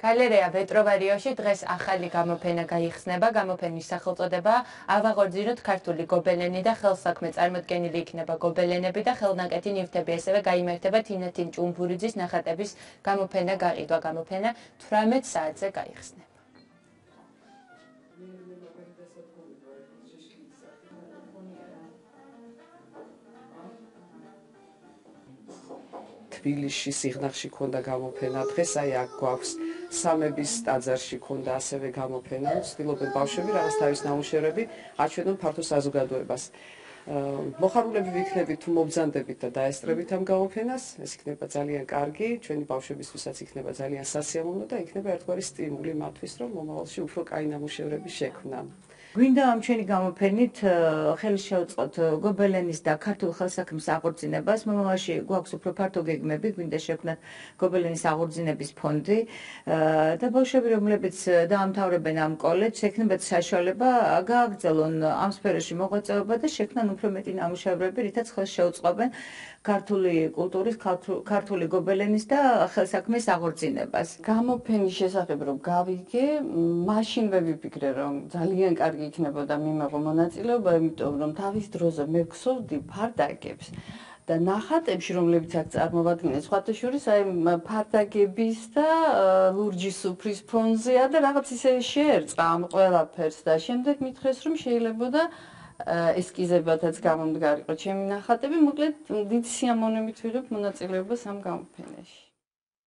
გალერეა ვეტროვარიოში დღეს ახალი გამოფენა გაიხსნება. გამოფენის სახელწოდებაა ავაღორძინოთ ქართული გობელენი და ხელსაქმე წარმოდგენილი იქნება გობელენები და ხელნაკეთი ნივთები. ასევე გაიმართება თინათინ ჭუმბურიძის ნახატების გამოფენა გაყიდვა. გამოფენა 18 საათზე გაიხსნება. თბილისში სიღნაღში ქონდა გამოფენა დღეს აი აქ გვაქვს სამების ტაძარში ქონდა ასევე გამოფენა ვცდილობენ ბავშვები რაღაც თავის ნამუშევრები აჩვენონ ფართო საზოგადოებას მოხარულები ვიქნებით თუ მობრძანდებით და დაესწრებით ამ გამოფენას ეს იქნება ძალიან კარგი ჩვენი ბავშვებისთვისაც იქნება ძალიან სასიამოვნო და იქნება ერთგვარი სტიმული მათთვის რომ მომავალში უფრო კაი ნამუშევრები შექმნან გვინდა ამ ჩვენი გამოფენით ხელი შევწყოთ გობელენის და ქართულ ხელსაქმის აღორძინებას. მომავალში გვაქვს უფრო ფართო გეგმები, გვინდა შევქმნათ გობელენის აღორძინების ფონდი და ბავშვები, რომლებიც დაამთავრებენ ამ კოლეჯს, ექნებათ საშუალება გააგრძელონ ამ სფეროში მოღვაწეობა და შექმნან უფრო მეტი ნამუშევრები, რითაც ხელს შეუწყობენ ქართული კულტურის, ქართული გობელენის და ხელსაქმის აღორძინებას. გამოფენის შესახებ რომ გავიგე, მაშინვე ვიფიქრე რომ ძალიან კარგი იქნებოდა მიმეღო მონაწილეობა, იმიტომ რომ თავის დროზე მე ვგსოვდი ფარდაგებს და ნახატებში, რომლებიც აქ წარმოვადგინეს, სხვათა შორის აი ფარდაგების და ლურჯი სუფრის ფონზეა და რაღაც ისე შეერწყა ამ ყველაფერს და შემდეგ მითხრეს რომ შეიძლებოდა ესკიზებათაც გამომდგარიყო ჩემი ნახატები, მოკლედ დიდი სიამოვნებით ვიღებ მონაწილეობას ამ გამოფენაში.